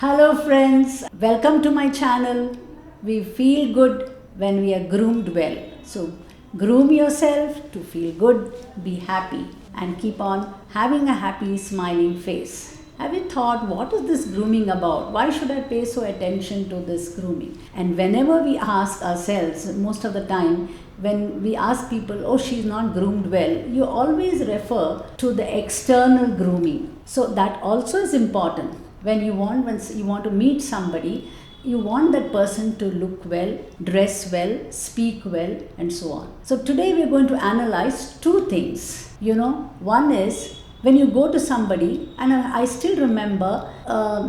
Hello friends, welcome to my channel. We feel good when we are groomed well. So groom yourself to feel good, be happy and keep on having a happy smiling face. Have you thought what is this grooming about? Why should I pay so attention to this grooming? And whenever we ask ourselves, most of the time when we ask people, oh, she's not groomed well, you always refer to the external grooming. So that also is important. When you want to meet somebody, you want that person to look well, dress well, speak well, and so on. So today we're going to analyze two things. One is when you go to somebody, and I still remember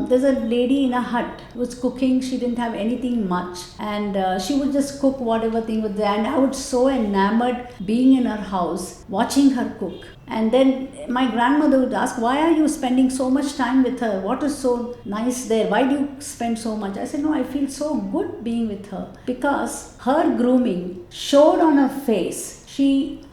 there's a lady in a hut who was cooking. She didn't have anything much, and she would just cook whatever thing was there. And I was so enamored being in her house, watching her cook. And then my grandmother would ask, why are you spending so much time with her? What is so nice there? Why do you spend so much? I said, no, I feel so good being with her because her grooming showed on her face.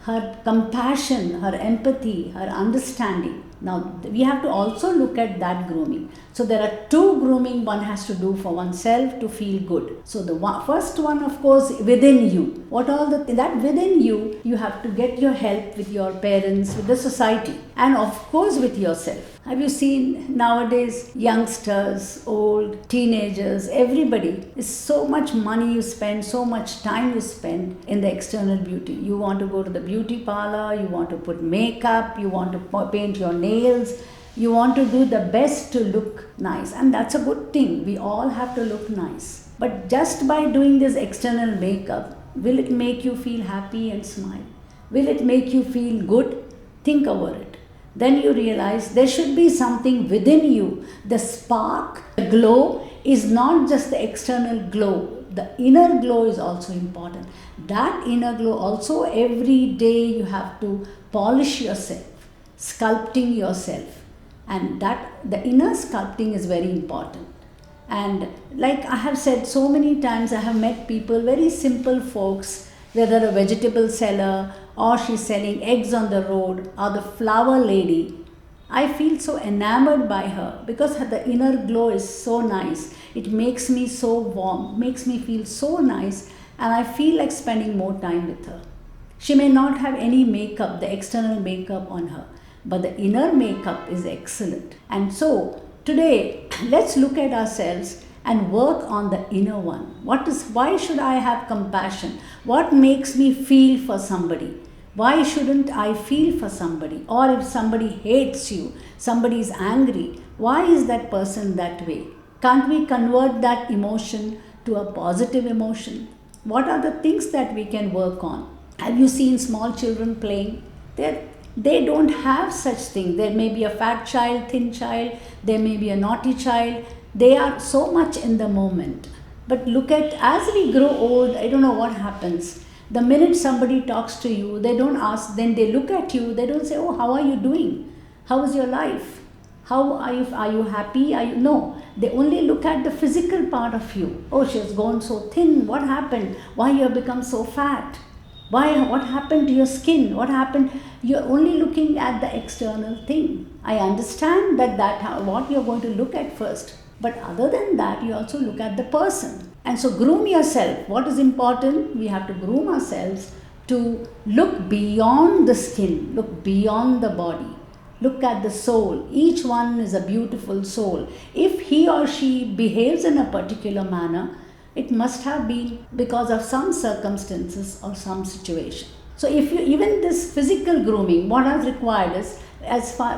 Her compassion, her empathy, her understanding. Now, we have to also look at that grooming. So, there are two grooming one has to do for oneself to feel good. So, the first one, of course, within you. That within you, you have to get your help with your parents, with the society, and of course, with yourself. Have you seen nowadays youngsters, old, teenagers, everybody, is so much money you spend, so much time you spend in the external beauty. You want to go to the beauty parlor, you want to put makeup, you want to paint your nails, you want to do the best to look nice. And that's a good thing. We all have to look nice. But just by doing this external makeup, will it make you feel happy and smile? Will it make you feel good? Think over it. Then you realize there should be something within you. The spark, the glow is not just the external glow. The inner glow is also important. That inner glow also every day you have to polish yourself, sculpting yourself. And that the inner sculpting is very important. And like I have said so many times, I have met people, very simple folks, whether a vegetable seller or she's selling eggs on the road or the flower lady. I feel so enamored by her because the inner glow is so nice. It makes me so warm, makes me feel so nice, and I feel like spending more time with her. She may not have any makeup, the external makeup on her, but the inner makeup is excellent. And so today, let's look at ourselves and work on the inner one. Why should I have compassion? What makes me feel for somebody? Why shouldn't I feel for somebody? Or if somebody hates you, somebody is angry, why is that person that way? Can't we convert that emotion to a positive emotion? What are the things that we can work on? Have you seen small children playing? They don't have such thing. There may be a fat child, thin child, there may be a naughty child. They are so much in the moment. But look at, as we grow old, I don't know what happens. The minute somebody talks to you, they don't ask, then they look at you, they don't say, oh, how are you doing? How is your life? How are you happy? No, they only look at the physical part of you. Oh, she has gone so thin. What happened? Why you have become so fat? What happened to your skin? What happened? You're only looking at the external thing. I understand what you're going to look at first. But other than that, you also look at the person. And so groom yourself. What is important? We have to groom ourselves to look beyond the skin, look beyond the body. Look at the soul. Each one is a beautiful soul. If he or she behaves in a particular manner, it must have been because of some circumstances or some situation. So even this physical grooming, what is required is,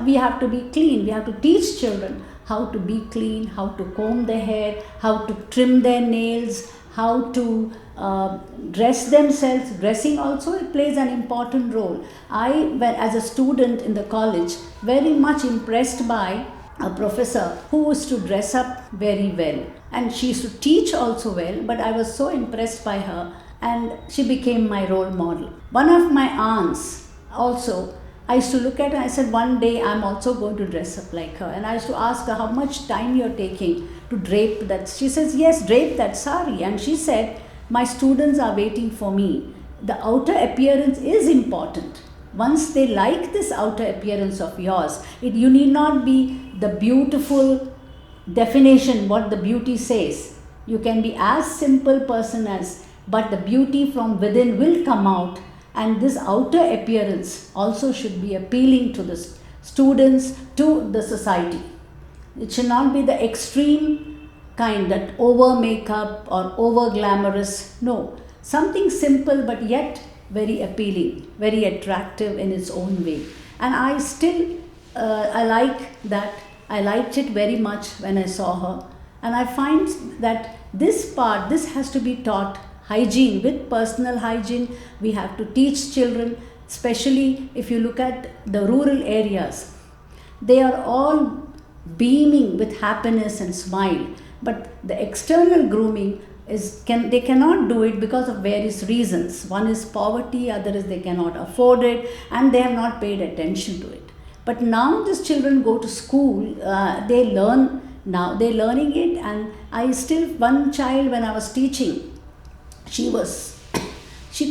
we have to be clean. We have to teach children how to be clean, how to comb their hair, how to trim their nails, how to dress themselves. Dressing also, it plays an important role. As a student in the college, very much impressed by a professor who used to dress up very well, and she used to teach also well, but I was so impressed by her and she became my role model. One of my aunts also, I used to look at her, I said, one day I'm also going to dress up like her. And I used to ask her, how much time you're taking to drape that? She says, yes, drape that sari. And she said, my students are waiting for me. The outer appearance is important. Once they like this outer appearance of yours, you need not be the beautiful definition what the beauty says. You can be as simple person as, but the beauty from within will come out, and this outer appearance also should be appealing to the students, to the society. It should not be the extreme kind, that over makeup or over glamorous. No, something simple but yet very appealing, very attractive in its own way. And I still, I like that. I liked it very much when I saw her. And I find that this part, this has to be taught. Hygiene, with personal hygiene, we have to teach children, especially if you look at the rural areas. They are all beaming with happiness and smile, but the external grooming they cannot do it because of various reasons. One is poverty, other is they cannot afford it, and they have not paid attention to it. But now these children go to school, they learn, now they're learning it. And I still, one child when I was teaching, she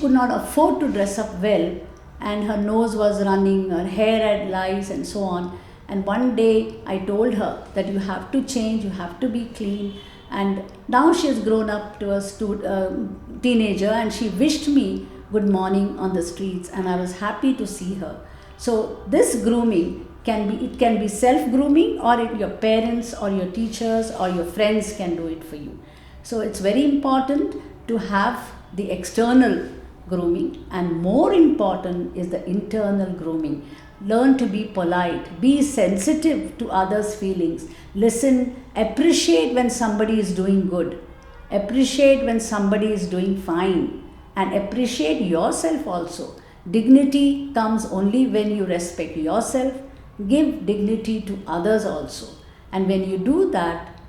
could not afford to dress up well, and her nose was running, her hair had lice and so on. And one day I told her that you have to change, you have to be clean. And now she has grown up to a teenager, and she wished me good morning on the streets, and I was happy to see her. So this grooming can be self-grooming, or your parents or your teachers or your friends can do it for you. So it's very important to have the external grooming, and more important is the internal grooming. Learn to be polite, be sensitive to others' feelings, listen, appreciate when somebody is doing good, appreciate when somebody is doing fine, and appreciate yourself also. Dignity comes only when you respect yourself, give dignity to others also. And when you do that,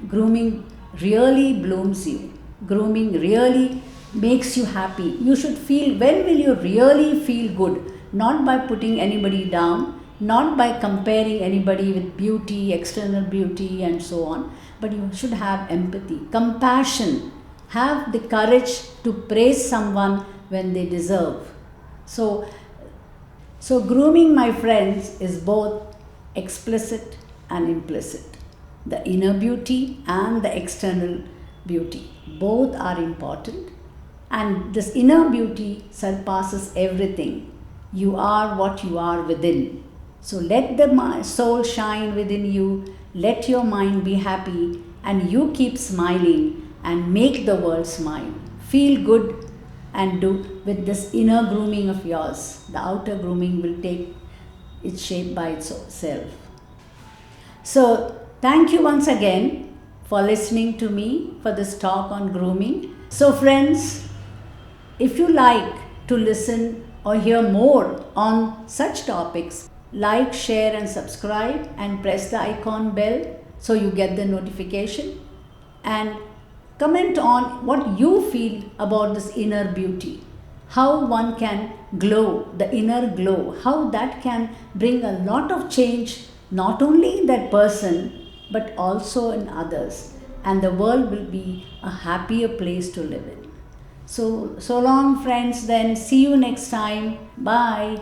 grooming really blooms you. Grooming really makes you happy. You should feel, when will you really feel good? Not by putting anybody down, not by comparing anybody with beauty, external beauty and so on, but you should have empathy, compassion, have the courage to praise someone when they deserve. So grooming, my friends, is both explicit and implicit. The inner beauty and the external beauty, both are important. And this inner beauty surpasses everything. You are what you are within. So let the soul shine within you, let your mind be happy, and you keep smiling and make the world smile. Feel good and do with this inner grooming of yours. The outer grooming will take its shape by itself. So thank you once again for listening to me for this talk on grooming. So friends, if you like to listen or hear more on such topics, like, share and subscribe, and press the icon bell so you get the notification, and comment on what you feel about this inner beauty, how one can glow, the inner glow, how that can bring a lot of change not only in that person but also in others, and the world will be a happier place to live in. So long friends, then see you next time. Bye.